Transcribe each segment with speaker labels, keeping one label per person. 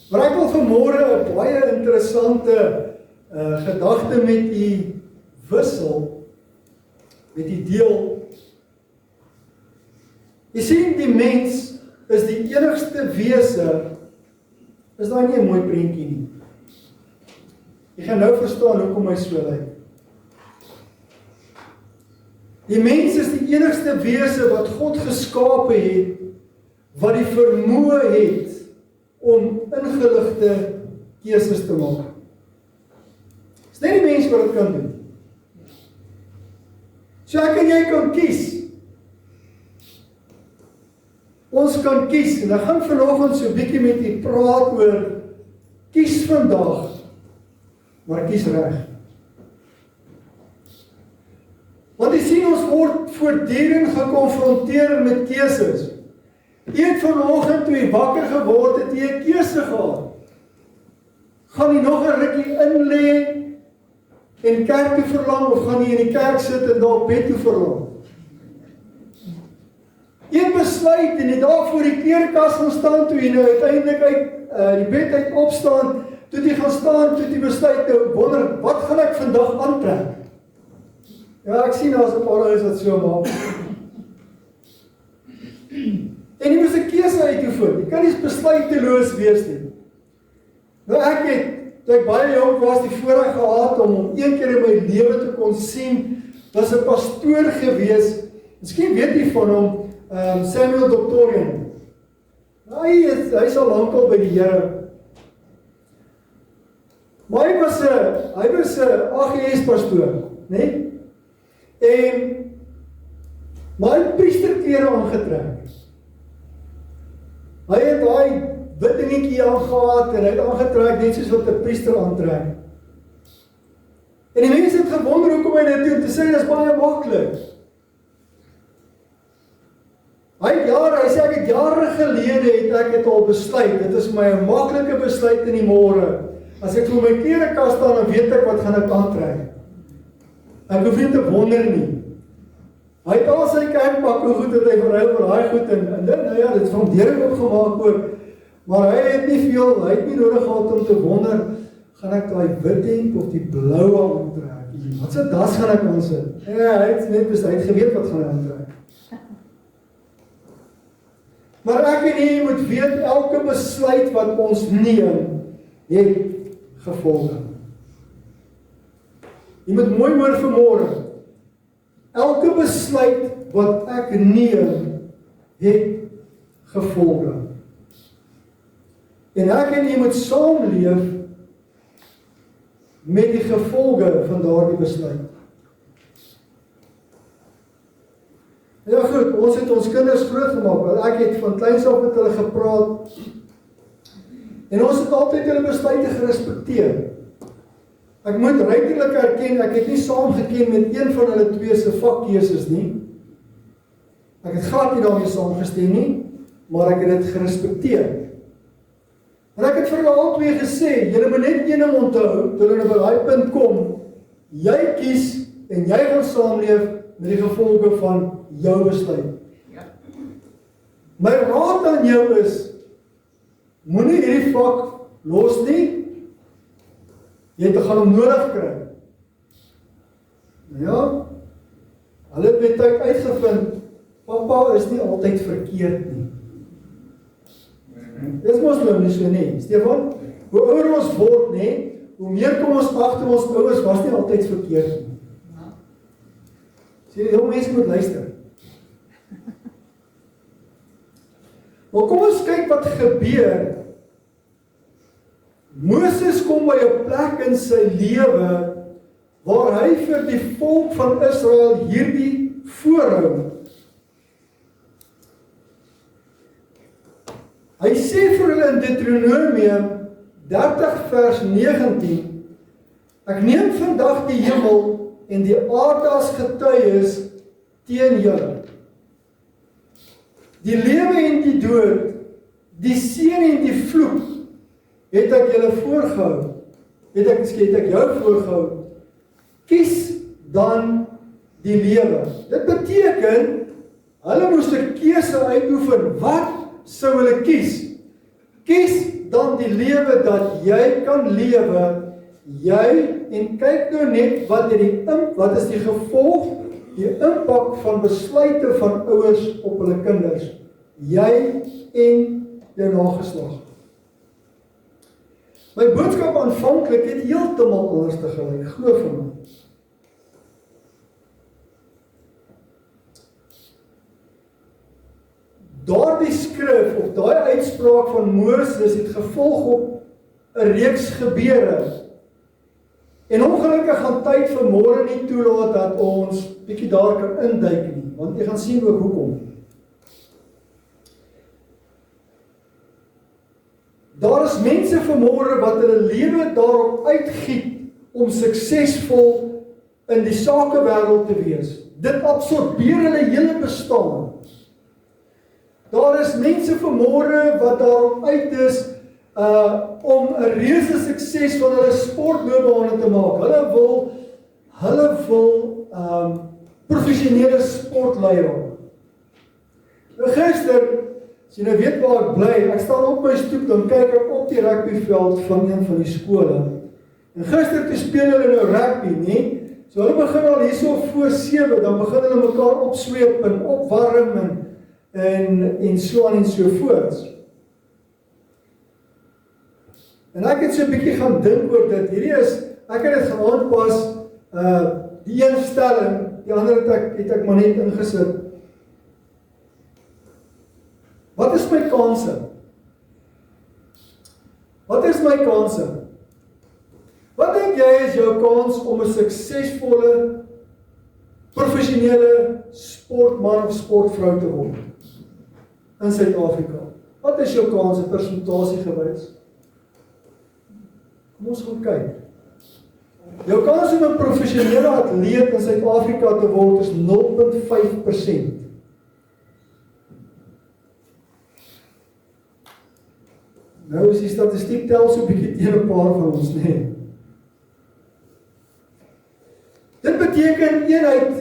Speaker 1: Maar ek wil vanmôre 'n baie interessante gedagte met u wissel, met u deel. Jy sien, die mens is die enigste wese, is daar nie 'n mooi prentjie nie. Jy gaan nou verstaan hoekom hy so lyk. Die mens is die enigste wese wat God geskape het, wat die vermoë het om ingeligte keuses te maak. Dis net die mens wat dit kan doen. So ek en jy kan kies. Ons kan kies, en ek gaan vanoggend so 'n bietjie met u praat oor kies vandag, maar kies reg. Want jy sien, ons word voortdurend gekonfronteer met keuses. Jy het vanoggend toe jy wakker geword het, jy 'n keuse gehad. Gaan jy nog 'n rukkie in lê en kerk toe verlang, of gaan jy in die kerk sit en daar bed toe verlang? Jy het besluit en jy daar voor die kleerkas gaan staan, toe jy nou uiteindelik uit die bed uit opstaan, toe jy gaan staan, toe jy besluit, nou wonder, wat gaan ek vandag aantrek? Ja, ek sien daar's 'n paar ouens wat so maak. En jy moet 'n keuse uitoefen. Jy kan nie besluiteloos wees nie. Nou ek het, toe ek baie jonk was, die voorreg gehad om een keer in my lewe te kon sien, was 'n pastoor gewees. Miskien weet jy van hom, Samuel Doctorian. Hy is al lankal by die Here. Maar hy was 'n AGS pastoor, né? Maar hy het priesterklere aangetrek. Hy het daai wit dingetjie aangehad en hy het aangetrek net soos wat 'n priester aantrek. En die mense het gewonder hoekom hy dit doen, te sê dis baie maklik. Hy sê ek het jare gelede het ek dit al besluit, dit is my 'n maklike besluit in die môre. As ek voor my klerekas staan, dan weet ek wat gaan ek aantrek. Ek hoef nie te wonder nie. Hy het al sy kerkpakke goed en hy verruil vir daai goed en dit, nou ja, dit is van deuring opgemaak ook. Maar hy het nie nodig gehad om te wonder, gaan ek daai wit hemp of die bloue aantrek? Wat se das gaan ek aansit? Ja, hy het net besluit, geweet wat gaan hy aantrek. Maar ek en jy moet weet, elke besluit wat ons neem, het gevolge. Jy moet mooi hoor vanmôre. Elke besluit wat ek neem, het gevolge. En ek en jy moet saamleef met die gevolge van daardie besluit. Ja goed, ons het ons kinders grootgemaak, want ek het van kleins af met hulle gepraat, en ons het altyd hulle besluite gerespekteer. Ek moet ruiterlik erken, ek het nie saamgeken met een van hulle twee se vakkeuses nie. Ek het glad nie daarmee saamgestem nie, maar ek het dit gerespekteer. En ek het vir hulle albei gesê, julle moet net een ding onthou, toe hulle by daai punt kom, jy kies en jy gaan saamleef met die gevolge van jou besluit. Ja. My raad aan jou is, moenie hierdie vak los nie, jy het te gaan hom nodig kry. Ja, hulle het met tyd uitgevind, papa is nie altyd verkeerd nie. Dis mos nou nie so nie, Stefan. Hoe ouer ons word, nie, hoe meer kom ons agter ons ouers was nie altyd verkeerd nie. Sê, heel mense moet luister. Maar kom ons kyk wat gebeur. Moses kom by 'n plek in sy lewe waar hy vir die volk van Israel hierdie voorhou. Hy sê vir hulle in Deuteronomium 30 vers 19, ek neem vandag die hemel en die aarde as getuies teen julle. Die lewe en die dood, die seën en die vloek, het ek julle voorgehou. Het ek jou voorgehou. Kies dan die lewe. Dit beteken, hulle moes 'n keuse uitoefen. Wat sou hulle kies? Kies dan die lewe dat jy kan lewe, en kyk nou net wat is die gevolg, die impak van besluite van ouers op hulle kinders. Jy en jou nageslag. My boodskap aanvanklik het heeltemal anders te gelyk, glo vir my. Daardie skrif of daai uitspraak van Moses het gevolg op 'n reeks gebeure. En ongelukkig gaan tyd vanmôre nie toelaat dat ons bietjie daar kan induik nie, want jy gaan sien ook hoekom. Daar is mense vanmôre wat hulle lewe daarop uitgiet om suksesvol in die sakewêreld te wees. Dit absorbeer hulle hele bestaan. Daar is mense vanmôre wat daarop uit is om 'n reuse sukses van hulle sportloopbane te maak. Hulle wil professionele sportleier raak. Gister, as jy nou weet waar ek bly, ek staan op my stoep, dan kyk ek op die rugbyveld van een van die skole. En gister toe speel hulle nou rugby, nie? So hulle begin al hierso voor 7, dan begin hulle mekaar opsweep en opwarm en so aan en so voort. En ek het so 'n bietjie gaan dink oor dit. Ek het dit geaanpas, die een stelling, die ander het ek maar net ingesit. Wat is my kanse? Wat is my kanse? Wat dink jy is jou kans om 'n suksesvolle, professionele sportman of sportvrou te word in Suid-Afrika? Wat is jou kans in persentasie gewys? Kom ons gaan kyk. Jou kans om 'n professionele atleet in Suid-Afrika te word is 0,5%. Nou is die statistiek tel so 'n bietjie teen 'n paar van ons, nee. Dit beteken eenheid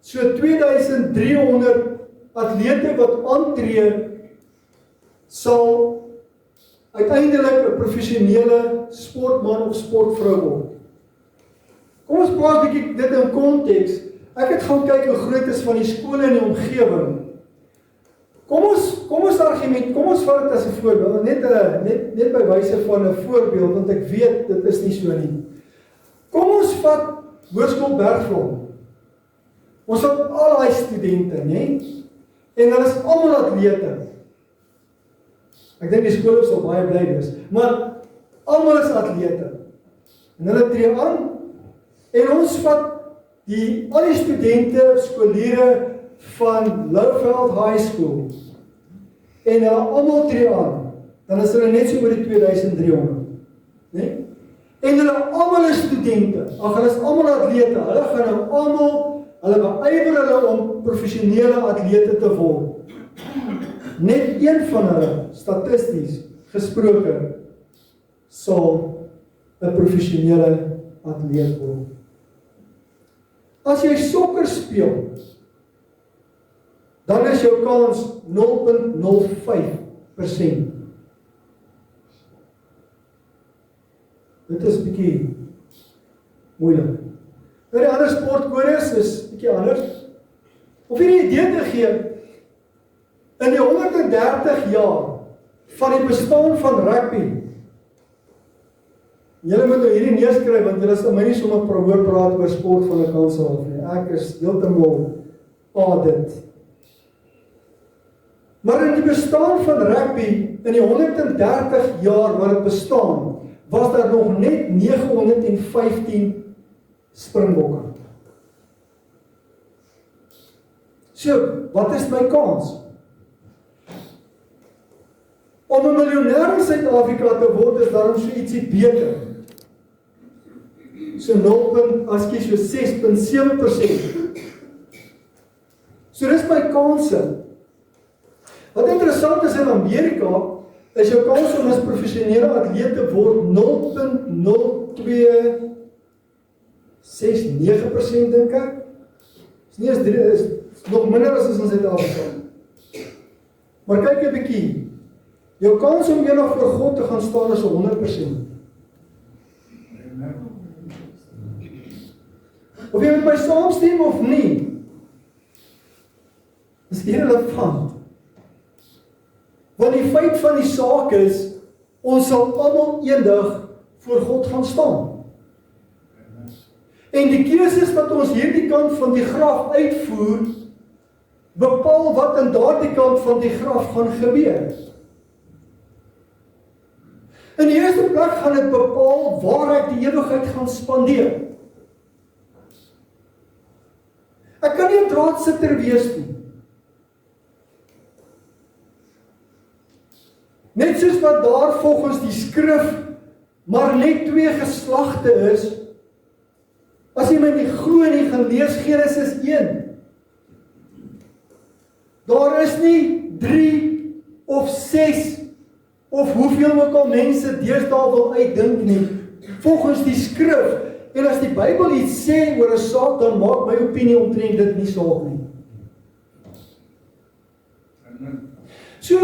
Speaker 1: so 2300 atlete wat aantree sal uiteindelik 'n professionele sportman of sportvrou word. Kom ons plaas bietjie dit in konteks. Ek het gaan kyk hoe groot is van die skole in die omgewing. Kom ons argument, kom ons vat dit as 'n voorbeeld, net by wyse van 'n voorbeeld, want ek weet dit is nie so nie. Kom ons vat Hoërskool Bergvlon. Ons het al daai studente, né? En hulle is almal atlete. Ek dink die skool sal baie bly wees, maar almal is atlete. En hulle tree aan en ons vat al die studente, skoliere van Louveld High School en hulle almal tree aan. Dan is hulle net so oor die 2300, né? En hulle almal is studente. Hulle is almal atlete. Hulle gaan nou almal, hulle beywer hulle om professionele atlete te word. Net een van hulle, statisties gesproke, sal 'n professionele atleet word. As jy sokker speel, dan is jou kans 0,05%. Dit is bietjie moeilik. Nou die ander sportkodes is bietjie anders. Om vir 'n idee te gee, in die 130 jaar van die bestaan van rugby, julle moet nou hierdie neerskryf, want julle is my nie sommer praat oor sport van 'n kans af nie. Ek is heeltemal dit. Maar in die bestaan van rugby, in die 130 jaar wat dit bestaan, was daar nog net 915 Springbokke. So, wat is my kans? Om 'n miljonair in Suid-Afrika te word is daarom so ietsie beter. So 6,7%. So dis my kanse. Wat interessant is in Amerika, is jou kans om as professionele atleet te word 0,0269% dink ek. Is nog minder as in Suid-Afrika. Maar kyk 'n bietjie. Jou kans om eendag voor God te gaan staan is 100%. Of jy met my saamstem of nie, is irrelevant. Want die feit van die saak is, ons sal almal eendag voor God gaan staan. En die keuses wat ons hierdie kant van die graf uitvoer, bepaal wat aan daardie kant van die graf gaan gebeur. In die eerste plek gaan dit bepaal waar ek die ewigheid gaan spandeer. Ek kan nie 'n draadsitter wees nie. Net soos wat daar volgens die skrif maar net 2 geslagte is, as jy my nie glo nie, gaan lees Genesis 1. Daar is nie 3 of 6 of hoeveel ook al mense deesdae wil uitdink nie, volgens die skrif. En as die Bybel iets sê oor 'n saak, dan maak my opinie omtrent dit nie saak nie. So,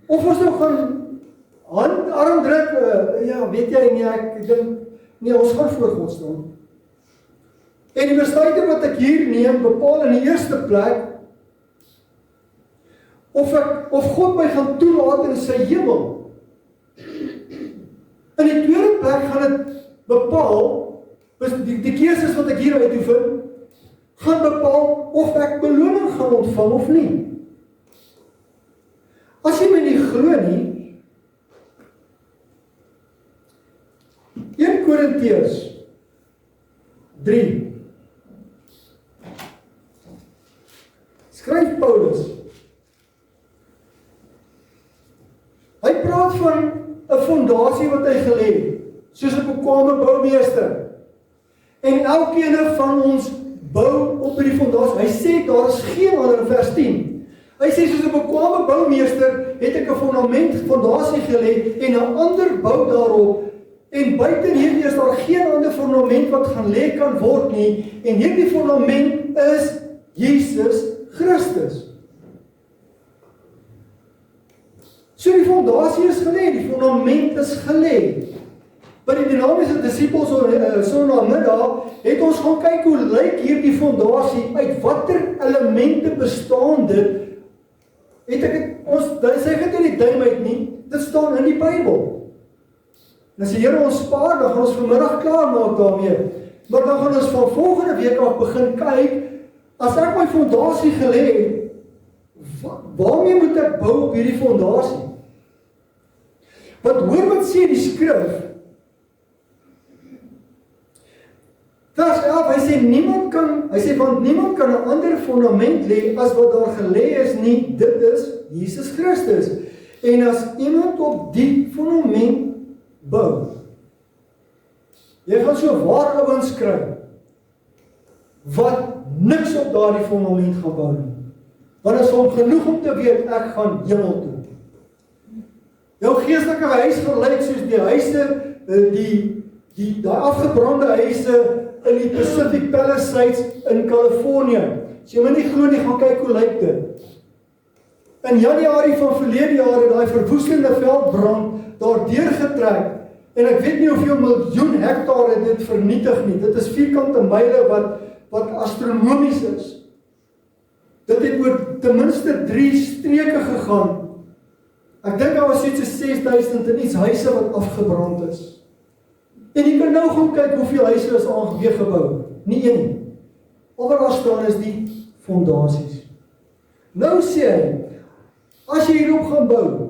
Speaker 1: of ons nou gaan arm druk, ja, weet jy nie, ek dink, nee, ons gaan voor God staan. En die besluite wat ek hier neem, bepaal in die eerste plek, of God my gaan toelaat in sy hemel. In die tweede plek gaan dit bepaal, die keuses wat ek hier uitoefen, gaan bepaal of ek beloning gaan ontvang of nie. As jy my nie glo nie, 1 Korintiërs 3 skryf Paulus. Hy praat van 'n fondasie wat hy gelê het, soos 'n bekwame boumeester. En elkeen van ons bou op die fondasie. Hy sê daar is geen ander in vers 10. Hy sê soos 'n bekwame boumeester het ek 'n fondasie gelê en 'n ander bou daarop. En buite hierdie is daar geen ander fondament wat gaan lê kan word nie. En hierdie fondament is Jesus Christus. So die fondasie is gelê, die fondament is gelê. By die dinamiese disippels so na middag, het ons gaan kyk hoe lyk hierdie fondasie, uit watter elemente bestaan dit. Het ek het, ons sê dit nie die duim uit nie, dit staan in die Bybel. En as die Here ons spaar, dan gaan ons vanmiddag klaar maak daarmee. Maar dan gaan ons van volgende week af begin kyk, as ek my fondasie gelê het, waarmee moet ek bou op hierdie fondasie? Want hoor wat sê die skrif, vers 11, hy sê, want niemand kan 'n ander fondament lê as wat daar gelê is nie, dit is Jesus Christus. En as iemand op die fondament bou, jy gaan so waar ouens kry, wat niks op daardie fondament gaan bou nie. Want is hom genoeg om te weet, ek gaan hemel toe. Jou geestelike huis verlyk soos die huise, die afgebrande huise in die Pacific Palisades in Californië. As jy my nie glo nie, gaan kyk hoe lyk dit. In Januarie van verlede jaar het daai verwoestende veldbrand daar deurgetrek. En ek weet nie hoeveel miljoen hektare dit vernietig nie. Dit is vierkante myle wat astronomies is. Dit het oor ten minste 3 streke gegaan. Ek dink daar was iets so 6000 en iets huise wat afgebrand is. En jy kan nou gaan kyk hoeveel huise is aangeweeg gebou. Nie een nie. Al wat daar staan is die fondasies. Nou sê hy, as jy hierop gaan bou,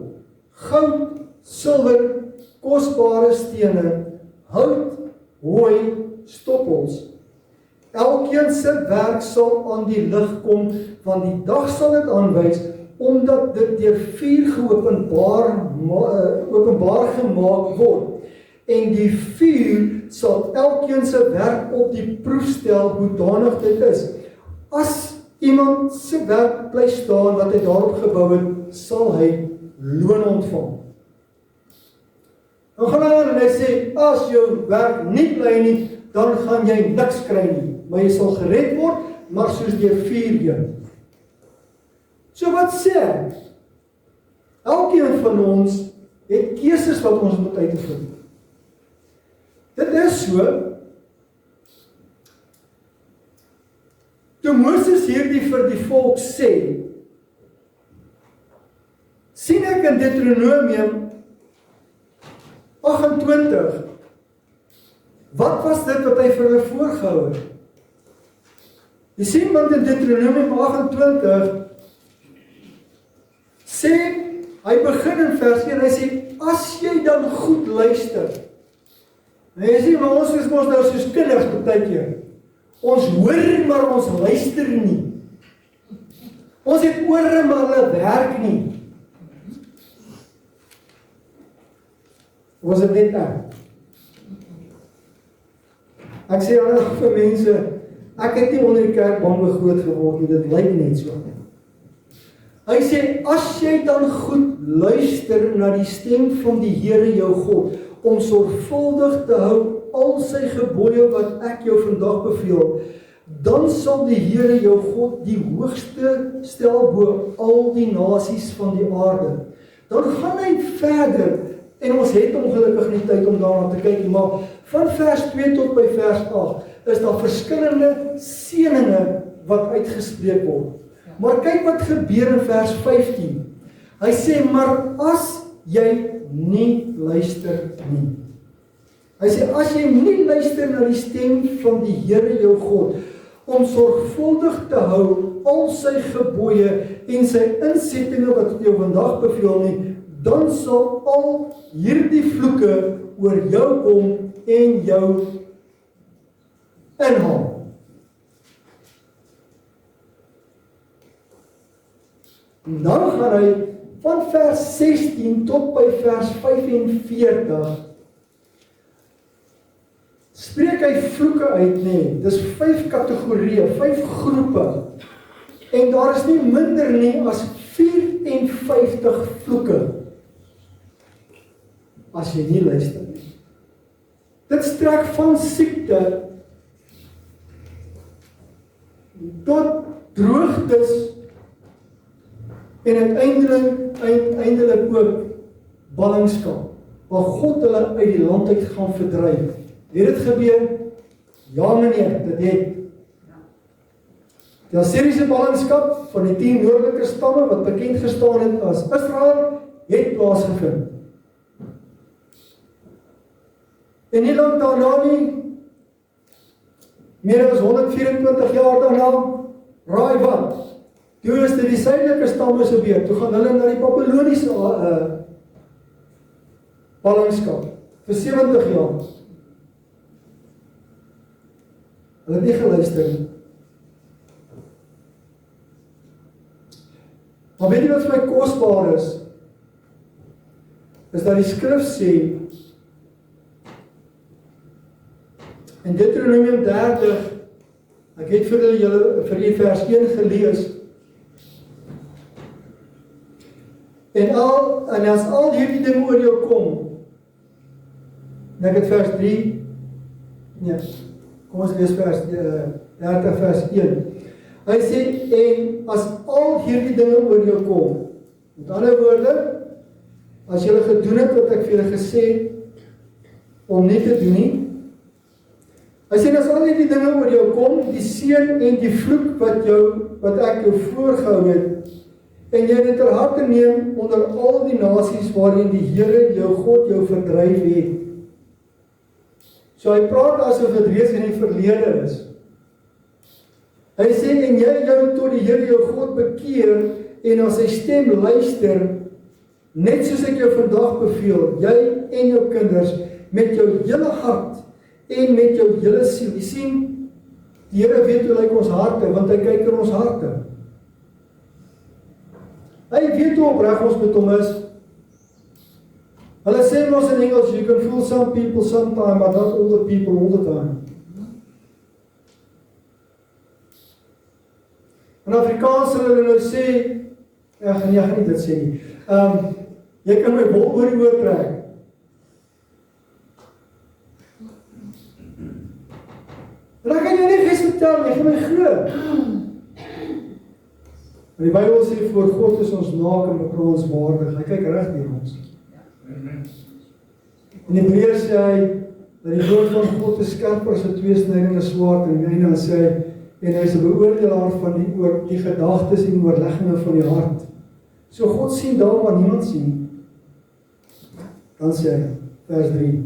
Speaker 1: goud, silwer, kosbare stene, hout, hooi, stoppels, elkeen se werk sal aan die lig kom, want die dag sal dit aanwys, omdat dit deur vuur openbaar gemaak word. En die vuur sal elkeen se werk op die proef stel, hoe danig dit is. As iemand se werk bly staan wat hy daarop gebou het, sal hy loon ontvang. Dan gaan hy aan en hy sê, as jou werk nie bly nie, dan gaan jy niks kry nie. Maar jy sal gered word, maar soos deur vuur heen. So wat sê hy? Elkeen van ons het keuses wat ons moet uitoefen. Dit is so, toe Moses hierdie vir die volk sê, sien ek in Deuteronomium 28, wat was dit wat hy vir hulle voorgehou het? Jy sien, want in Deuteronomium 28, sê, hy begin in vers 1, hy sê, as jy dan goed luister, en jy sê, maar ons is mos nou soos kinders partykeer, ons hoor, maar ons luister nie, ons het ore, maar hulle werk nie, was dit net ek? Ek sê aan vir mense, ek het nie onder die kerkbanke groot geword, dit lyk net so. Hy sê, as jy dan goed luister na die stem van die Here jou God, om sorgvuldig te hou al sy gebooie wat ek jou vandag beveel, dan sal die Here jou God die hoogste stel bo al die nasies van die aarde. Dan gaan hy verder, en ons het ongelukkig nie tyd om daarna te kyk, maar van vers 2 tot by vers 8 is daar verskillende seëninge wat uitgespreek word. Maar kyk wat gebeur in vers 15. Hy sê, maar as jy nie luister nie. Hy sê, as jy nie luister na die stem van die Here jou God, om sorgvuldig te hou al sy gebooie en sy insettinge wat ek jou vandag beveel nie, dan sal al hierdie vloeke oor jou kom en jou inhaal. En dan gaan hy van vers 16 tot by vers 45 spreek hy vloeke uit, nee, dis 5 kategorieë, 5 groepe, en daar is nie minder nie as 54 vloeke, as jy nie luister nie. Dit strek van siekte, tot droogtes, en uiteindelik ook ballingskap, waar God hulle uit die land uit gaan verdryf. Het dit gebeur? Ja meneer, dit het. Die Assiriese ballingskap van die 10 noordelike stamme, wat bekend gestaan het as Israel, het plaasgevind. En nie lang daarna nie, meer as 124 jaar daarna, raai wat? Toe is dit die suidelike stamme se beurt, toe gaan hulle na die Babyloniese ballingskap, vir 70 jaar. Hulle het nie geluister nie. Maar weet jy wat vir my kosbaar is dat die skrif sê, in Deuteronomium 30, ek het vir julle vers 1 gelees, en as al hierdie ding oor jou kom, en ek het vers 3, nee, kom ons lees vers 30 vers 1. Hy sê, en as al hierdie dinge oor jou kom, met ander woorde, as julle gedoen het wat ek vir julle gesê, om nie te doen nie, hy sê, as al hierdie dinge oor jou kom, die seën en die vloek wat ek jou voorgehou het, en jy dit ter harte neem onder al die nasies waarin die Here jou God jou verdryf het. So hy praat asof dit reeds in die verlede is. Hy sê, en jy jou tot die Here jou God bekeer, en as sy stem luister, net soos ek jou vandag beveel, jy en jou kinders, met jou hele hart, en met jou hele siel. Jy sien, die Here weet hoe lyk ons harte, want hy kyk in ons harte. Hy weet hoe opreg ons met hom is. Hulle sê ons in Engels, you can fool some people sometime, but not all the people all the time. In Afrikaans sal hulle nou sê, ek gaan nie dit sê nie, jy kan my wol oor die oor trek. En ek kan jou nie ges vertel, jy gaan my glo. En die Bybel sê, voor God is ons naak en beklaanswaardig. Hy kyk reg deur ons. In Hebreërs sê hy, dat die woord van God is skerper as 'n tweesnydende swaard, en dan sê hy, en hy is 'n beoordelaar van die gedagtes en oorlegginge van die hart. So God sien daar waar niemand sien nie. Dan sê hy, vers 3,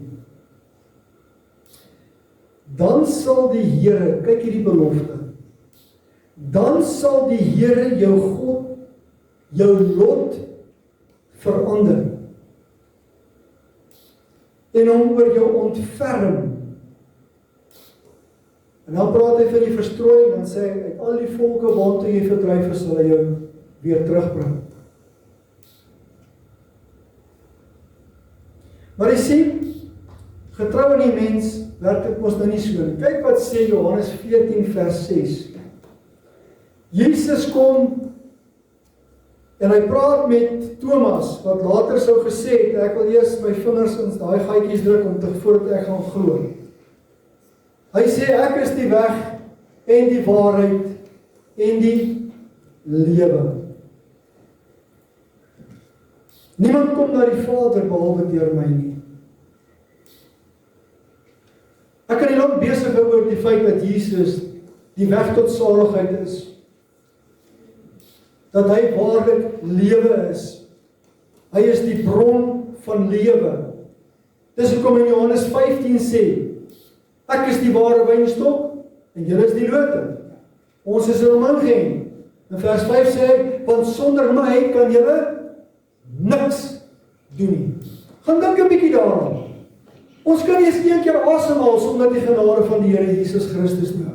Speaker 1: dan sal die Here, kyk hierdie belofte, dan sal die Here jou God, jou lot verander, en hom oor jou ontferm. En dan praat hy van die verstrooiing, dan sê hy, uit al die volke waartoe jy verdryf is, sal hy jou weer terugbring. Maar jy sien, getrou in die mens, werk dit mos nou nie so nie. Kyk wat sê Johannes 14 vers 6. Jesus kom, en hy praat met Thomas, wat later sou gesê het, ek wil eers my vingers in daai gaatjies druk, voordat ek gaan glo. Hy sê, ek is die weg, en die waarheid, en die lewe. Niemand kom na die Vader, behalwe deur my nie. Ek kan nie lank besig hou oor die feit dat Jesus die weg tot saligheid is. Dat hy waarlik lewe is. Hy is die bron van lewe. Dis hoekom in Johannes 15 sê, ek is die ware wynstok, en julle is die lote. Ons is in hom ingeënt. In vers 5 sê hy, want sonder my kan julle niks doen nie. Gaan dink 'n bietjie daaraan. Ons kan nie eens een keer asemhaal sonder die genade van die Here Jesus Christus nie.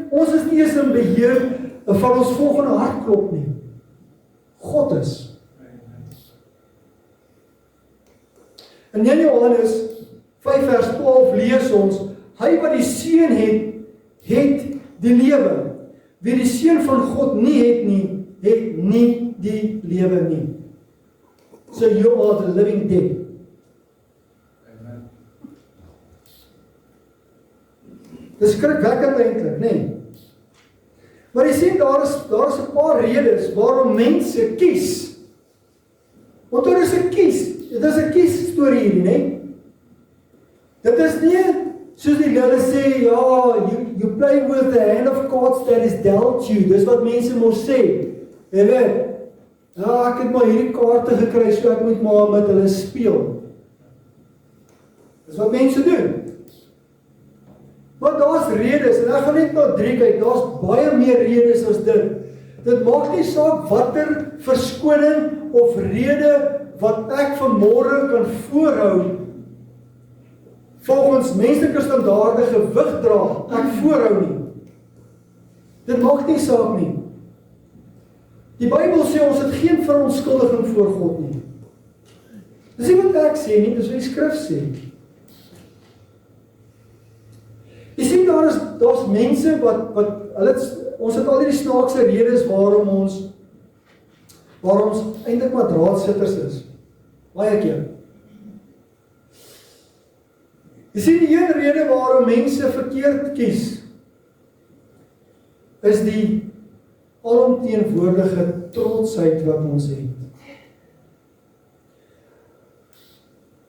Speaker 1: Ons is nie eens in beheer van ons volgende hartklop nie. God is. In 1 Johannes 5 vers 12 lees ons, hy wat die Seun het die lewe. Wie die Seun van God nie het nie die lewe nie. So you are the living dead. Dis skrikwekkend eintlik, nê? Maar jy sien, daar is 'n paar redes waarom mense kies. Want dit is 'n kies storie hierdie, nê? Dit is nie soos die hulle sê, ja, you play with the hand of cards that is dealt you. Dis wat mense mos sê. Jy weet, ja, ek het maar hierdie kaarte gekry, so ek moet maar met hulle speel. Dis wat mense doen. Maar daar's redes, en ek gaan net na 3 kyk, daar's baie meer redes as dit. Dit maak nie saak watter verskoning of rede wat ek vanmôre kan voorhou, volgens menslike standaarde gewig dra, ek voorhou nie. Dit maak nie saak nie. Die Bybel sê ons het geen verontskuldiging voor God nie. Dis nie wat ek sê nie, dis wat die skrif sê. Jy sien, daar's mense wat ons het al die snaakse redes waarom ons eintlik maar draadsitters is. Baie keer. Jy sien, die een rede waarom mense verkeerd kies, is die alomteenwoordige trotsheid wat ons het.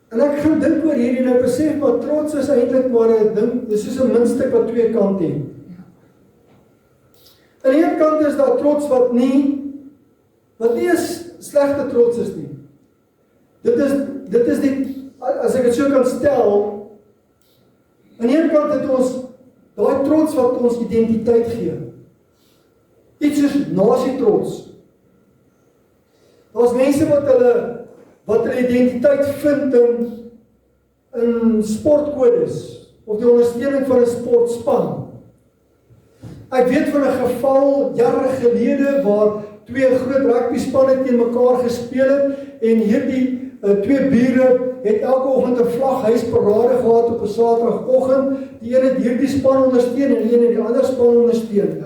Speaker 1: En ek gaan dink oor hierdie en ek besef, maar trots is eintlik maar 'n ding, dis soos 'n muntstuk wat twee kante het. Aan die een kant is daar trots wat nie 'n slegte trots is nie. Dit is die, as ek dit so kan stel, aan die een kant het ons daai trots wat ons identiteit gee. Iets soos nasietrots. Daar's mense wat hulle identiteit vind in sportkodes of die ondersteuning van 'n sportspan. Ek weet van 'n geval jare gelede waar twee groot rugbyspanne teen mekaar gespeel het en hierdie twee bure het elke oggend 'n vlaghuisparade gehad op 'n Saterdagoggend. Die een het hierdie span ondersteun en die een het die ander span ondersteun.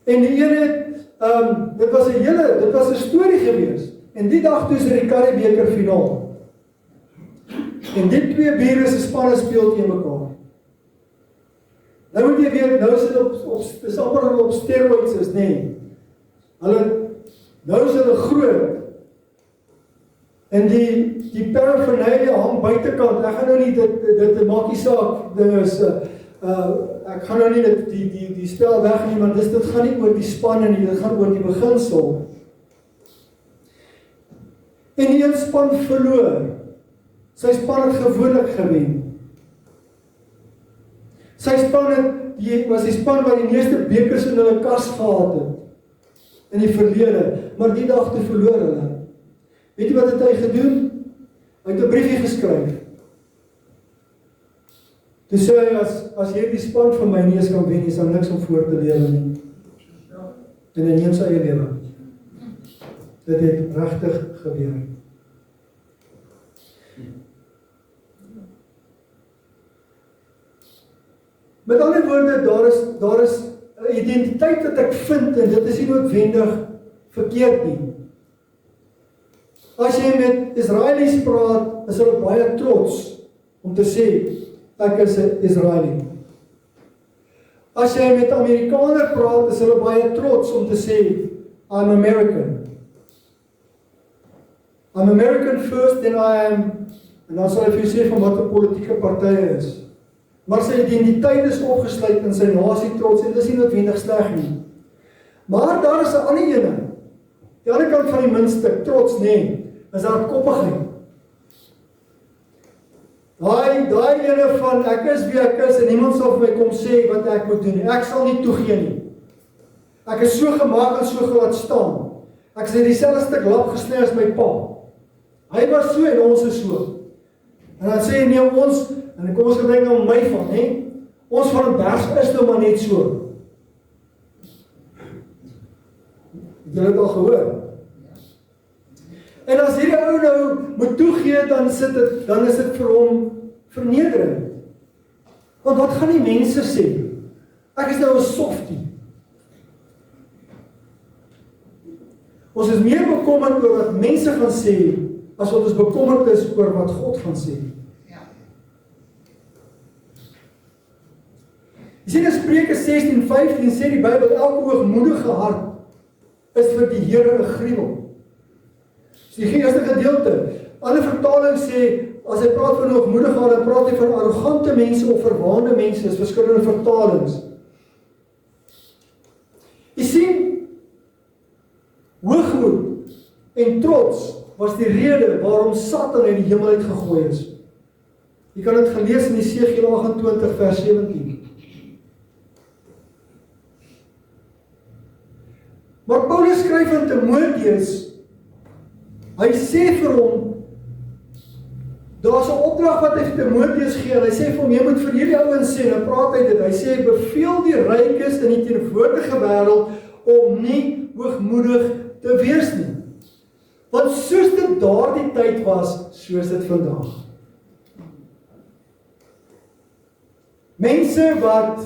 Speaker 1: En die een het dit was 'n storie gewees. En die dag toe is die Karibebeker finaal. En die twee bure se spanne speel teen mekaar. Nou moet jy weet, nou is dit dis amper op steroids is, nee. Nou is hulle groot. En die paraphernalia hang buitekant. Ek gaan nou nie dit maak nie saak. Ek gaan nou nie die spel wegneem, want dit gaan nie oor die spanne nie, dit gaan oor die beginsel. En die een span verloor. Sy span het gewoonlik gewen. Sy span was die span wat die meeste bekers in hulle kas gehad het in die verlede, maar die dag toe verloor hulle. Weet jy wat het hy gedoen? Hy het 'n briefie geskryf. Toe sê hy, as hierdie span van my nie eens kan wen, is daar niks om voor te lewe nie. En hy neem sy eie lewe. Dit het regtig gebeur. Met ander woorde, daar is 'n identiteit wat ek vind, en dit is nie noodwendig verkeerd nie. As jy met Israelies praat, is hulle baie trots om te sê, ek is 'n Israelie. As jy met Amerikaner praat, is hulle baie trots om te sê, I'm American. I'm American first, then I am, en dan sal ek vir jou sê van wat 'n politieke partye is. Maar sy identiteit is opgesluit in sy nasie trots, en dit is nie noodwendig sleg nie. Maar daar is 'n ander ene, die ander kant van die muntstuk, trots nee, is daar koppigheid. Daai ene van, ek is wie ek is, en niemand sal vir my kom sê wat ek moet doen nie. Ek sal nie toegee nie. Ek is so gemaak en so gelaat staan. Ek is in dieselfde stuk lap gesny as my pa. Hy was so en ons is so. En dan sê hy, nee, ons, en kom ons gebruik nou my van, hè? Ons van 'n berg is nou maar net so. Het julle dit al gehoor? En as hierdie ou nou moet toegee, dan is dit vir hom vernederend. Want wat gaan die mense sê? Ek is nou 'n softie. Ons is meer bekommerd oor wat mense gaan sê, as wat ons bekommerd is oor wat God gaan sê. Jy sien in Spreuke 16:15 sê die Bybel, elke hoogmoedige hart is vir die Here 'n gruwel. Die eerste gedeelte, ander vertaling sê, as hy praat van hoogmoedige hart, dan praat hy van arrogante mense of verwaande mense, is verskillende vertalings. Jy sien, hoogmoed en trots was die rede waarom Satan uit die hemel uitgegooi is. Jy kan dit gelees in Esegiel 28 vers 17. Maar Paulus skryf aan Timoteus, hy sê vir hom, daar's 'n opdrag wat hy vir Timoteus gee, en hy sê vir hom, jy moet vir hierdie ouens sê, en dan praat hy dit, hy sê, beveel die rykes in die teenwoordige wêreld, om nie hoogmoedig te wees nie. Want soos dit daardie tyd was, soos dit vandag. Mense wat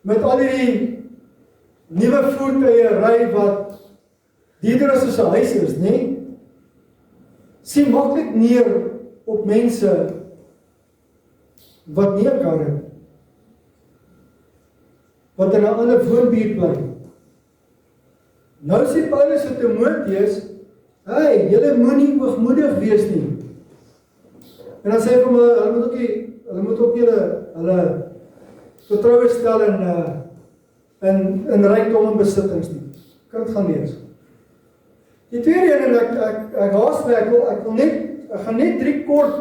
Speaker 1: met al die nuwe voertuie ry wat dierder as 'n huis is, nee? Sien maklik neer op mense wat nie kan het, wat in 'n ander woonbuurt bly. Nou sê Paulus aan Timoteus, hey, julle moenie hoogmoedig wees nie. En dan sê hy vir my, hulle moet ook hulle vertroue stel in rykdom en besittings nie. Kan dit gaan lees. Die tweede een, en ek haas my, ek gaan net 3 kort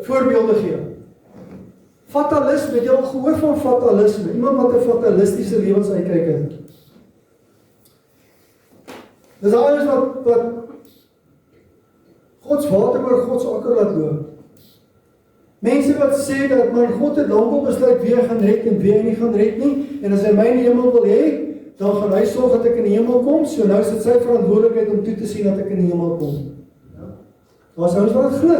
Speaker 1: voorbeelde gee. Fatalisme, het jy al gehoor van fatalisme? Iemand wat 'n fatalistiese lewensuitkyk het. Dis alles wat Gods water oor Gods akker laat loop. Mense wat sê dat man God het lankal besluit wie hy gaan red en wie hy nie gaan red nie, en as hy my in die hemel wil hê, dan gaan hy sorg dat ek in die hemel kom, so nou is dit sy verantwoordelikheid om toe te sien dat ek in die hemel kom. Daar's ouens wat dit glo.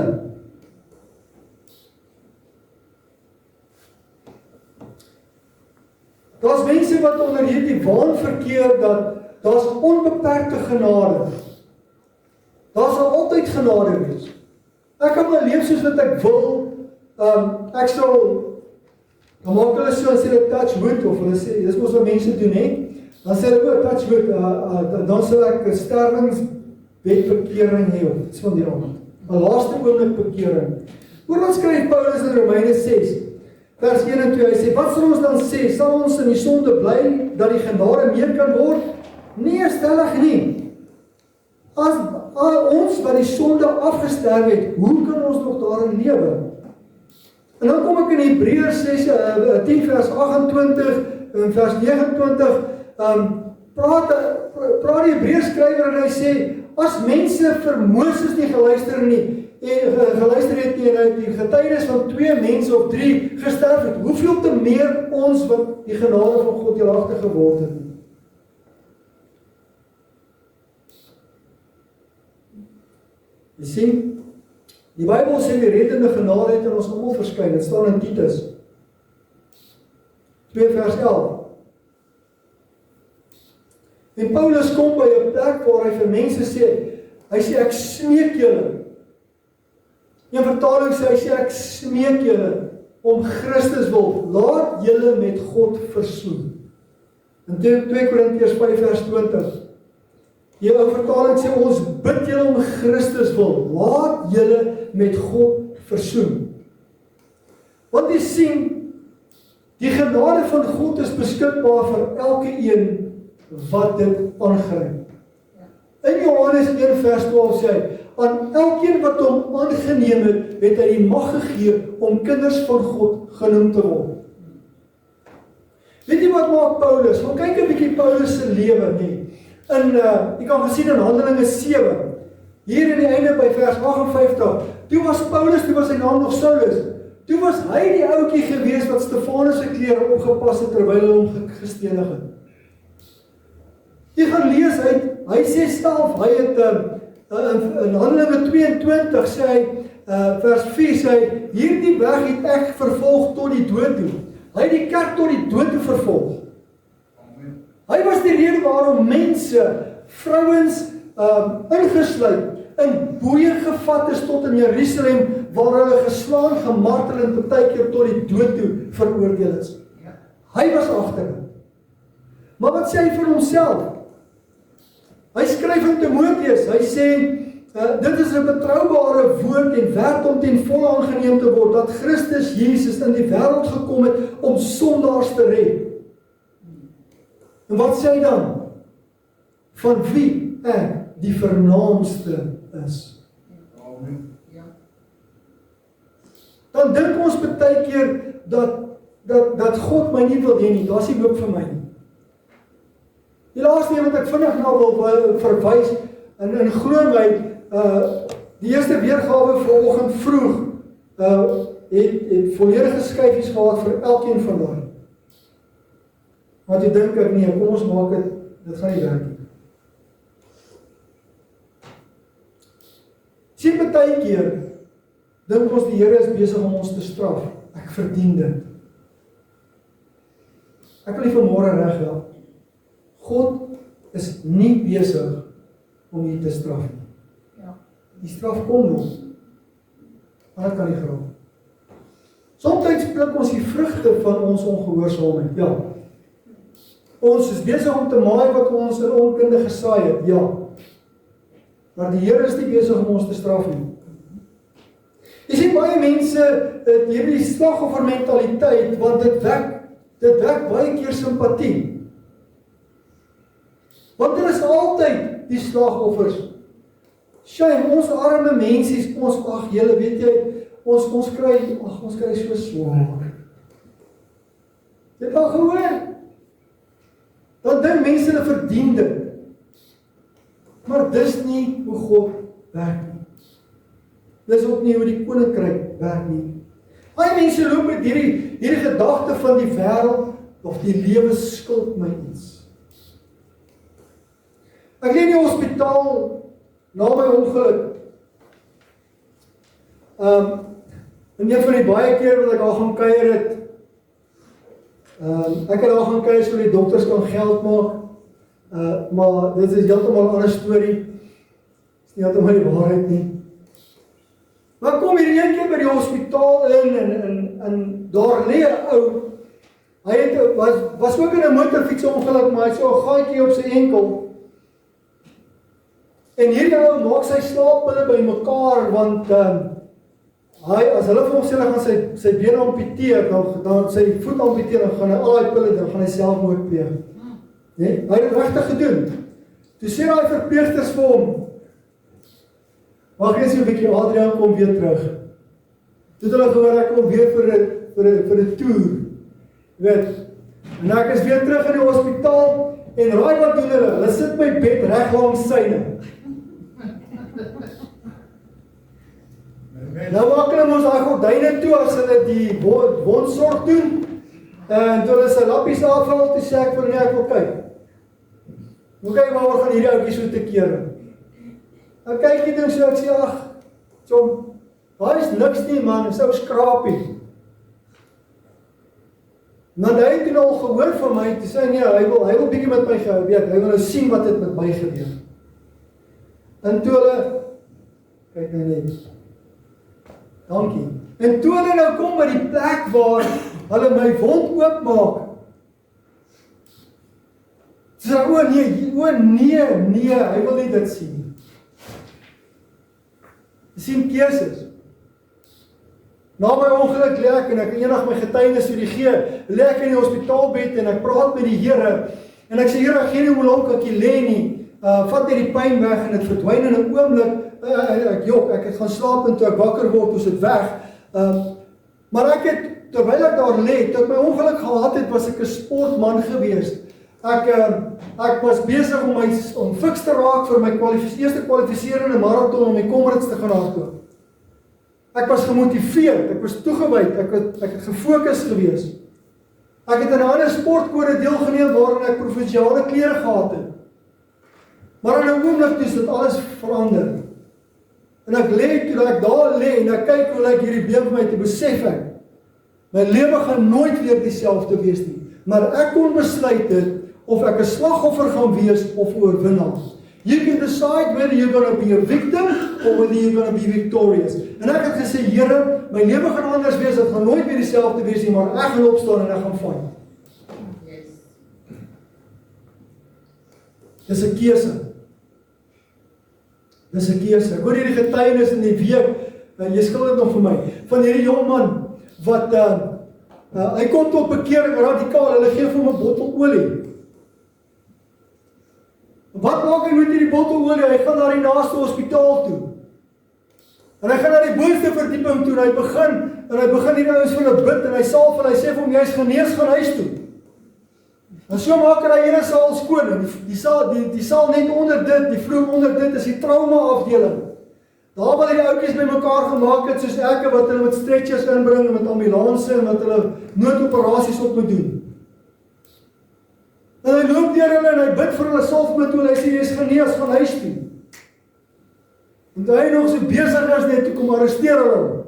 Speaker 1: Daar's mense wat onder hierdie waan verkeer dat daar's onbeperkte genade. Daar sal altyd genade wees. Ek kan maar leef soos wat ek wil. Ek sal Dan maak hulle so, as hulle touch wood, of hulle sê, dis mos wat mense doen, dan sê hulle, touch wood, dan sal ek 'n sterwingswetbekering hê, of iets van die aard. 'n laaste oomblik bekering. Hoor wat skryf Paulus in Romeine 6, vers 1 en 2, hy sê, wat sal ons dan sê, sal ons in die sonde bly, dat die genade meer kan word? Nee, stellig nie. As ons wat die sonde afgesterf het, hoe kan ons nog daarin lewe? En dan kom ek in Hebreërs 10 vers 28 en vers 29, praat die Hebreërs skrywer en hy sê, as mense vir Moses nie geluister het nie, en die getuienis van 2 mense of 3 gesterf het, hoeveel te meer ons wat die genade van God deelagtig geword het? Jy sien, die Bybel sê die reddende genade het in ons almal verskyn. Dit staan in Titus 2 vers 11. En Paulus kom by 'n plek waar hy vir mense sê, hy sê ek smeek julle. In vertaling sê hy sê ek smeek julle om Christus wil, laat julle met God versoen. In 2 Korintiërs 5 vers 20. Die ou vertaling sê ons bid julle om Christus wil, laat julle met God versoen. Want jy sien, die genade van God is beskikbaar vir elke een wat dit aangryp. In Johannes 1 vers 12 sê hy, aan elkeen wat hom aangeneem het, het hy die mag gegee om kinders van God genoem te word. Weet jy wat maak Paulus? Gaan kyk 'n bietjie Paulus se lewe nie. Jy kan gesien in Handelinge 7, hier in die einde by vers 58, toe was Paulus, toe was sy naam nog Saulus, toe was hy die ouetjie gewees wat Stefanus se klere opgepas het terwyl hy hom gestenig het. Jy gaan lees, hy sê self, hy het in Handelinge 22 sê hy, vers 4 sê hy, hierdie weg het ek vervolg tot die dood toe. Hy het die kerk tot die dood toe vervolg. Hy was die rede waarom mense, vrouens ingesluit, in boeie gevat is tot in Jerusalem, waar hulle geslaan, gemartel en partykeer tot die dood toe veroordeel is. Hy was agter hom. Maar wat sê hy vir homself? Hy skryf in Timoteus, hy sê, dit is 'n betroubare woord en werd om ten volle aangeneem te word, dat Christus Jesus in die wêreld gekom het om sondaars te red. En wat sê hy dan? Van wie ek die vernaamste is. Amen. Dan dink ons baie keer dat God my nie wil hê nie, daar's nie hoop vir my nie. Die laaste een wat ek vinnig na wil verwys, en glo my, die eerste weergawe vanoggend vroeg, het volledige skyfies gehad vir elkeen van daai. Want jy dink ek nee, kom ons maak dit gaan nie werk nie. Sien baie keer, dink ons die Here is besig om ons te straf. Ek verdien dit. Ek wil nie vanmôre reg help. God is nie besig om jy te straf nie. Ja. Die straf kom nog. Maar dit kan nie geraak. Soms pluk ons die vrugte van ons ongehoorsaamheid. Ja. Ons is besig om te maai wat ons in onkunde gesaai het. Ja. Maar die Here is nie besig om ons te straf nie. Jy sien, baie mense het hierdie slagoffer mentaliteit, want dit wek baie keer simpatie. Want dit is altyd die slagoffers. Shame, ons arme mensies, julle weet jy, ons kry so swaar. Dit al gehoor. Dan dink mense hulle verdien dit. Maar dis nie hoe God werk nie. Dis ook nie hoe die koninkryk werk nie. Baie mense loop met hierdie gedagte van die wêreld of die lewe skuld my iets. Ek lê in die hospitaal na my ongeluk. En een van die baie keer wat ek al gaan kuier het, ek het al gaan kuier so die dokters kan geld maak, maar dit is heeltemal 'n ander storie. Dit is nie heeltemal die waarheid nie. Maar kom hier een keer by die hospitaal in en daar lê 'n ou Hy het, was ook in 'n motorfietsongeluk, maar hy het so 'n gaatjie op sy enkel. En hierdie ou maak sy slaappille by mekaar, want as hulle vir hom sê, dan gaan sy bene amputeer, dan sy voet amputeer, dan gaan hy al die pille, dan gaan hy selfmoord pleeg. Nee? Hy het dit regtig gedoen. Toe sê daai verpleegsters vir hom, wag eens 'n bietjie, Adrian kom weer terug. Toe het hulle gehoor, ek kom weer vir 'n toer. Weet, en ek is weer terug in die hospitaal, en raai wat doen hulle? Hulle sit my bed reg langs syne. Nou maak hulle ons daai gordyne toe as hulle die wondsorg doen. En toe hulle sy lappies afhaal, toe sê ek vir nee, ek wil kyk. Hoe kyk waaroor gaan hierdie ouetjie so te kere? Ek kyk die ding so, ek sê, ag, daar is niks nie man, is ou skrapie. Nou hy het toen al gehoor van my, toe sê nee, hy wil bietjie met my gehou, weet, hy wil nou sien wat het met my gebeur. En toe hulle, kyk nou net, dankie. En toe hulle nou kom by die plek waar hulle my wond oopmaak, toe sê, nee, hy wil nie dit sien. Jy sien keuses. Na my ongeluk lê ek en ek eendag my getuienis vir die gee, lê ek in die hospitaalbed en ek praat met die Here en ek sê Here, ek gee nie hoe lank ek hier lê nie. Vat net die pyn weg en dit verdwyn in 'n oomblik. Ek het gaan slaap en toe ek wakker word, is dit weg. Maar ek het, terwyl ek daar lê, toe ek my ongeluk gehad het, was ek 'n sportman gewees. Ek was besig om fiks te raak vir my eerste kwalifiserende marathon om die Comrades te gaan hardloop. Ek was gemotiveerd, ek was toegewyd, ek het gefokus gewees. Ek het in 'n ander sportkode deelgeneem waarin ek provinsiale klere gehad het. Maar in 'n oomblik is dit alles verander. En ek lê, toe ek daar lê en ek kyk hoe ek hierdie been vir my te besef ek, my lewe gaan nooit weer dieselfde wees nie. Maar ek kon besluit het, of ek 'n slagoffer gaan wees of oorwinnaar. You can decide whether you're going to be a victim or whether you're going to be victorious. En ek het gesê, Here, my lewe gaan anders wees, dit gaan nooit weer dieselfde wees nie, maar ek gaan opstaan en ek gaan fight. Yes. Dis 'n keuse. Dis 'n keuse. Ek hoor hierdie getuienis in die week, jy skuld dit nog vir my, van hierdie jong man, wat, hy kom tot bekering radikaal, hulle gee vir hom 'n bottel olie. Wat maak hy met hierdie bottel olie? Hy gaan na die naaste hospitaal toe. En hy gaan na die boonste verdieping toe, en hy begin hierdie ouens van 'n bid, en hy salf, en hy sê vir hom, jy is genees, gaan huis toe. En so maak hy hierdie saal skoon, en die saal net onder dit, die vloer onder dit, is die trauma afdeling. Daar waar die ouetjies by mekaar gemaak het, soos ek, wat hulle met stretchers inbring, en met ambulanse, en wat hulle noodoperasies op moet doen. En hy loop deur hulle en hy bid vir hulle salfmiddel, hy sê, jy is genees, gaan huis toe. En toe hy nog so besig is net, toe kom arresteer hulle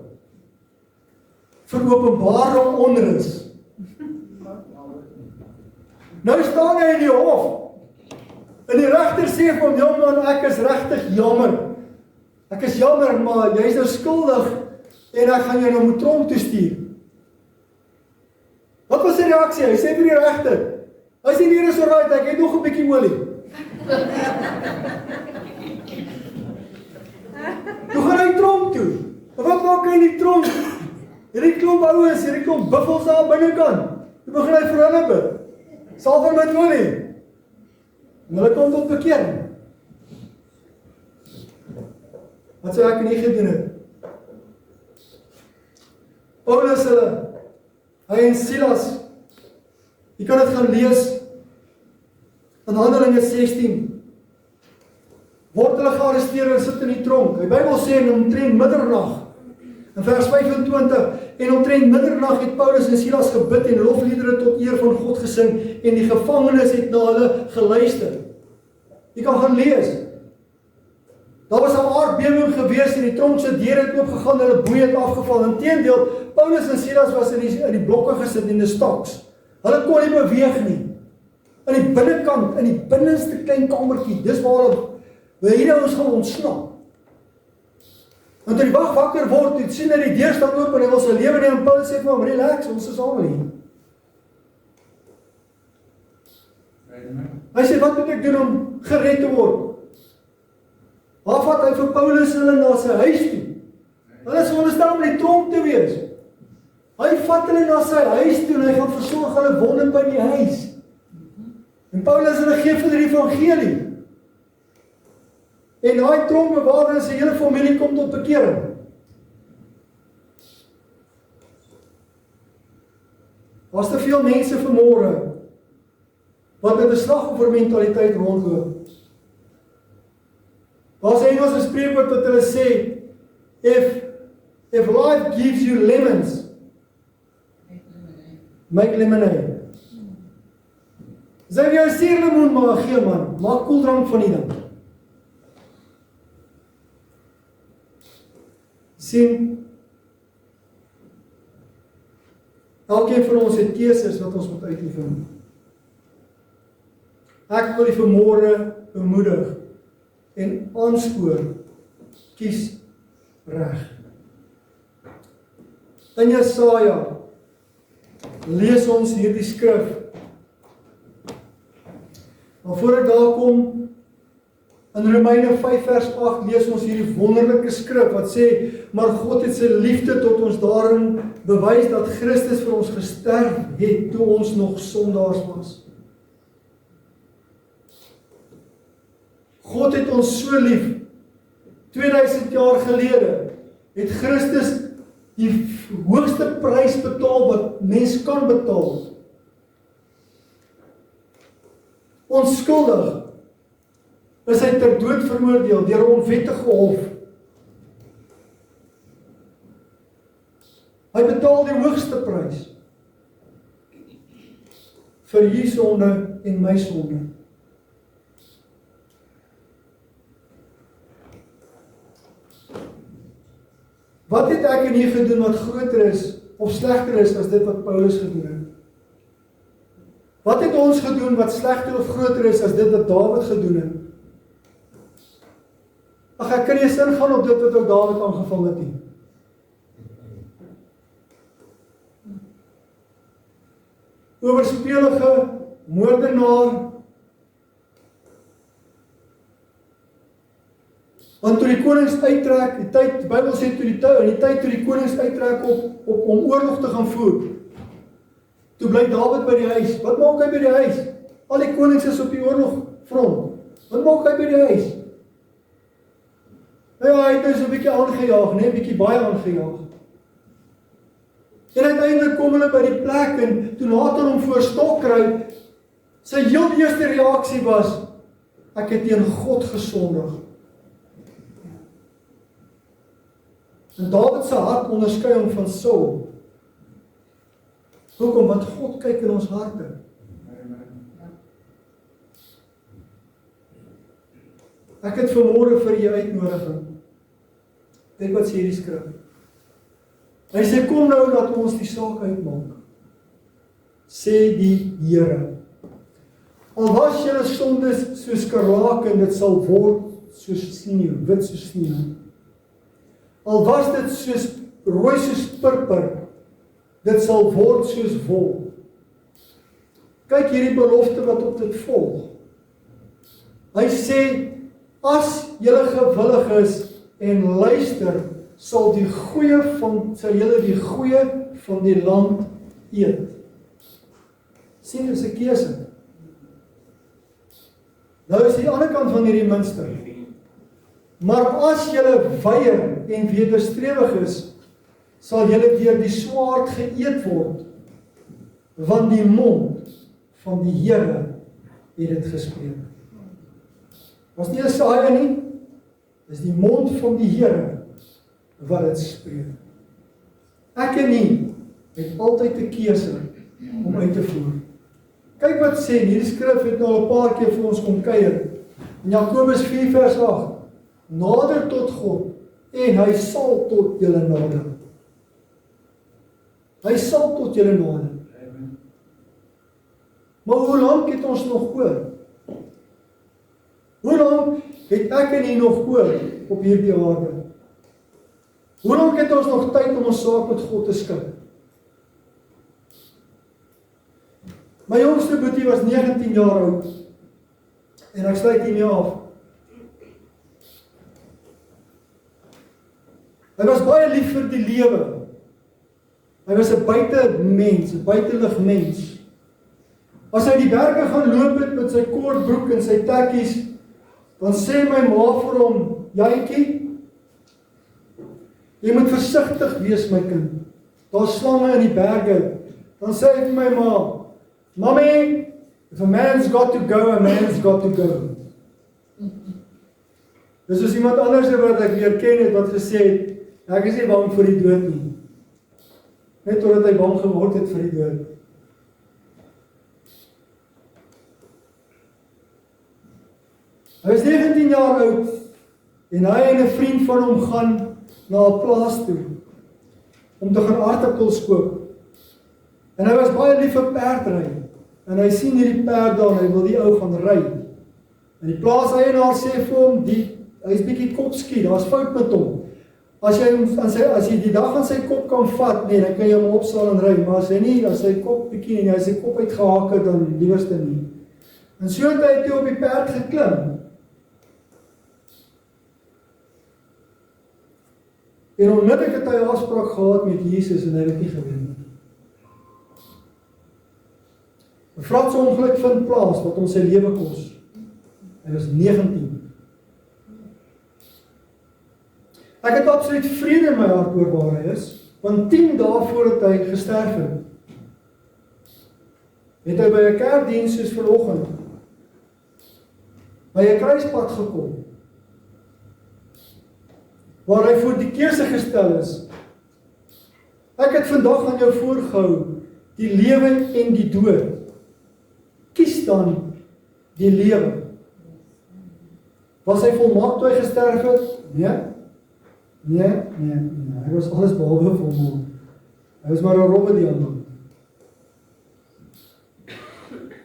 Speaker 1: vir openbare onrus. Nou staan hy in die hof, en die regter sê vir hom, ja man, ek is regtig jammer. Ek is jammer, maar jy is nou skuldig, en ek gaan jou nou moet tronk toe stuur. Wat was sy reaksie? Hy sê vir die regter, hy sê hier is alright, ek het nog 'n bietjie olie. Toe gaan hy tronk toe. En wat maak hy in die tronk? Hierdie klomp ouens, hierdie klomp buffels daar binnekant. Toe begin hy vir hulle bid. Salf hulle met olie. En hulle kom tot bekering. Wat sou ek nie gedoen het? Paulus hy en Silas, jy kan dit gaan lees in Handelinge 16. Word hulle gearresteer en sit in die tronk. Die Bybel sê en omtrent middernag, in vers 25, en omtrent middernag het Paulus en Silas gebid en lofliedere tot eer van God gesing en die gevangenes het na hulle geluister. Jy kan gaan lees. Daar was 'n aardbewing gewees en die tronk se deure het oopgegaan, hulle boeie het afgeval. Inteendeel, Paulus en Silas was in die blokke gesit in die stocks. Hulle kon nie beweeg nie. In die binnekant, in die binneste klein kamertjie, dis waar hierdie ons gaan ontsnap. Want toe die wag wakker word, het sien hy die deur staan oop en hy wil sy lewe neem en Paulus sê vir hom, relax, ons is almal hier. Hy sê, wat moet ek doen om gered te word? Waar vat hy vir Paulus hulle na sy huis toe? Hulle is veronderstel om in die tronk te wees. Hy vat hulle na sy huis toe en hy gaan versorg hulle wonde by die huis. En Paulus hulle gee vir die evangelie. En daai tronkbewaarder en sy hele familie kom tot bekering. Daar's te veel mense vanmôre wat met 'n slagoffermentaliteit rondloop. Daar's 'n Engelse spreekwoord wat hulle sê, if life gives you lemons, make lemonade. As jy jou suurlemoen maar gee man, maak koeldrank van die ding. Sien, elkeen van ons het keuses wat ons moet uitoefen. Ek wil die vanmôre bemoedig en aanspoor, kies reg. In Jesaja lees ons hierdie skrif. Maar voor ek daar kom, in Romeine 5 vers 8 lees ons hierdie wonderlike skrif wat sê, maar God het sy liefde tot ons daarin bewys dat Christus vir ons gesterf het toe ons nog sondaars was. God het ons so lief. 2000 jaar gelede het Christus die hoogste prys betaal wat mens kan betaal. Onskuldig is hy ter dood veroordeel deur 'n onwettige hof. Hy betaal die hoogste prys vir jou sonde en my sonde. Wat het ek en jy gedoen wat groter is of slegter is as dit wat Paulus gedoen het? Wat het ons gedoen wat slegter of groter is as dit wat Dawid gedoen het? Ag, ek kan nie eens ingaan op dit wat ook Dawid aangevang het nie. Owerspelige moordenaar. Want toe die konings uittrek, die Bybel sê in die tyd toe die konings uittrek om oorlog te gaan voer, toe bly Dawid by die huis. Wat maak hy by die huis? Al die konings is op die oorlogfront. Wat maak hy by die huis? Ja, hy het so 'n bietjie aangejaag, nee, 'n bietjie baie aangejaag. En uiteindelik kom hulle by die plek en toe Nathan hom voor stok kry, sy heel eerste reaksie was, ek het teen God gesondig. En Dawid se hart onderskei hom van Saul. Hoekom? Want God kyk in ons harte. Ek het vanmôre vir jou uitnodiging. Kyk wat sê hierdie skrif. Hy sê, kom nou dat ons die saak uitmaak. Sê die Here. Al was julle sondes soos skarlake en dit sal word soos sneeu, wit soos sneeu. Al was dit soos rooi soos purper, dit sal word soos wol. Kyk hierdie belofte wat op dit volg. Hy sê, as julle gewillig is en luister, sal die goeie van die land eet. Sien, dit is 'n keuse. Nou is die ander kant van hierdie munster. Maar as julle weier en wederstrewig is, sal julle deur die swaard geëet word, want die mond van die Here het dit gespreek. Was nie 'n saai nie, dis die mond van die Here wat dit spreek. Ek en nie het altyd 'n keuse om uit te voer. Kyk wat sê, hierdie skrif het nou al 'n paar keer vir ons kom kuier. In Jakobus 4 vers 8, nader tot God en hy sal tot julle nader. Hy sal tot julle nader. Maar hoe lank het ons nog oor? Hoe lank het ek en jy nog oor op hierdie aarde? Hoe lank het ons nog tyd om ons saak met God te skik? My jongste boetie was 19 jaar oud. En ek sluit hiermee af. Hy was baie lief vir die lewe. Hy was 'n buitemens, 'n buitelug mens. As hy die berge gaan loop het met sy kort broek en sy tekkies, dan sê my ma vir hom, Jantjie, jy moet versigtig wees my kind. Daar's slange in die berge. Dan sê hy vir my ma, Mommy, if a man's got to go, a man's got to go. Dis soos iemand anders wat ek leer ken het, wat gesê het, ek is nie bang vir die dood nie. Net totdat hy bang geword het vir die dood. Hy was 19 jaar oud, en hy en 'n vriend van hom gaan na 'n plaas toe, om te gaan aardappels koop. En hy was baie lief vir perdry, en hy sien hierdie perd daar, en hy wil die ou gaan ry. En die plaaseienaar sê vir hom, hy is bietjie kopskie, daar's fout met hom. As jy die dag aan sy kop kan vat, nee, dan kan jy hom opsal en ry, maar as sy kop bietjie, en as sy kop uitgehaak het, dan liewerste nie. En so het hy toe op die perd geklim, en onmiddellik het hy 'n afspraak gehad met Jesus en hy het nie gewen nie. 'n Frats ongeluk vind plaas wat hom sy lewe kos. Hy was 19. Ek het absoluut vrede in my hart oor waar hy is, want 10 dae voordat hy gesterf het hy by 'n kerkdiens soos vanoggend by 'n kruispad gekom, waar hy voor die keuse gestel is. Ek het vandag aan jou voorgehou, die lewe en die dood. Kies dan die lewe. Was hy volmaak toe hy gesterf het? Nee. Hy was alles behalwe volmaak. Hy was maar 'n robbe die ander.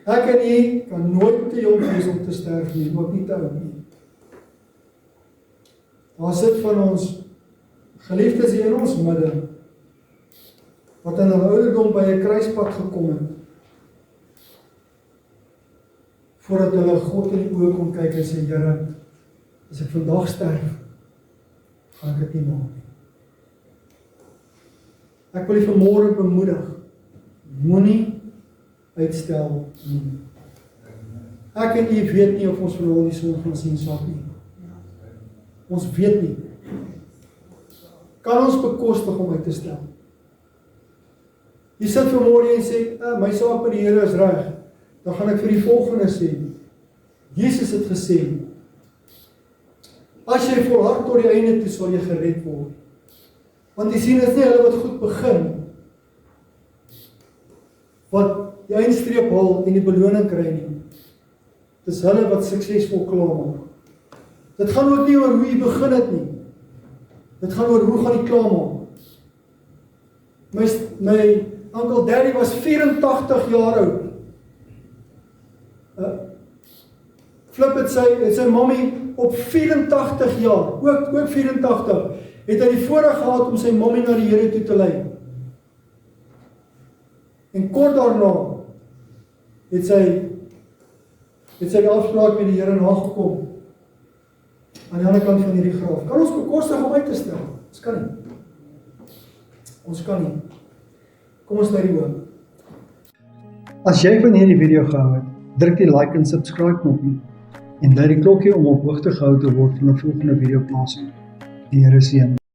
Speaker 1: Ek en jy kan nooit te jong wees om te sterf nie, ook nie te oud nie. Daar sit van ons geliefdes hier in ons midde, wat in 'n ouderdom by 'n kruispad gekom het, voordat hulle God in die oë kon kyk en sê, Here, as ek vandag sterf, gaan ek dit nie maak nie. Ek wil u vanmôre bemoedig, moenie uitstel nie. Ek en u weet nie of ons verloor die son gaan sien saak nie. Ons weet nie. Kan ons bekostig om uit te stel? Jy sit vanmôre en sê, my saak met die Here is reg. Dan gaan ek vir die volgende sê. Jesus het gesê, as jy volhard tot die einde toe, sal jy gered word. Want jy sien, dit is nie hulle wat goed begin, wat die eindstreep haal en die beloning kry nie. Dit is hulle wat suksesvol klaarmaak. Dit gaan ook nie oor hoe jy begin het nie. Dit gaan oor hoe gaan jy klaarmaak. My Uncle Daddy was 84 jaar oud. Flip het sy mommy op 84 jaar, ook 84, het hy die voorreg gehad om sy mommy na die Here toe te lei. En kort daarna het sy die afspraak met die Here nagekom aan die ander kant van hierdie graf. Kan ons bekostig om uit te stel? Ons kan nie. Ons kan nie. Kom ons sluit die oë. As jy van hierdie video gehou het, druk die like en subscribe knoppie en lui die klokkie om op hoogte gehou te word van 'n volgende video plasing. Die Here seën.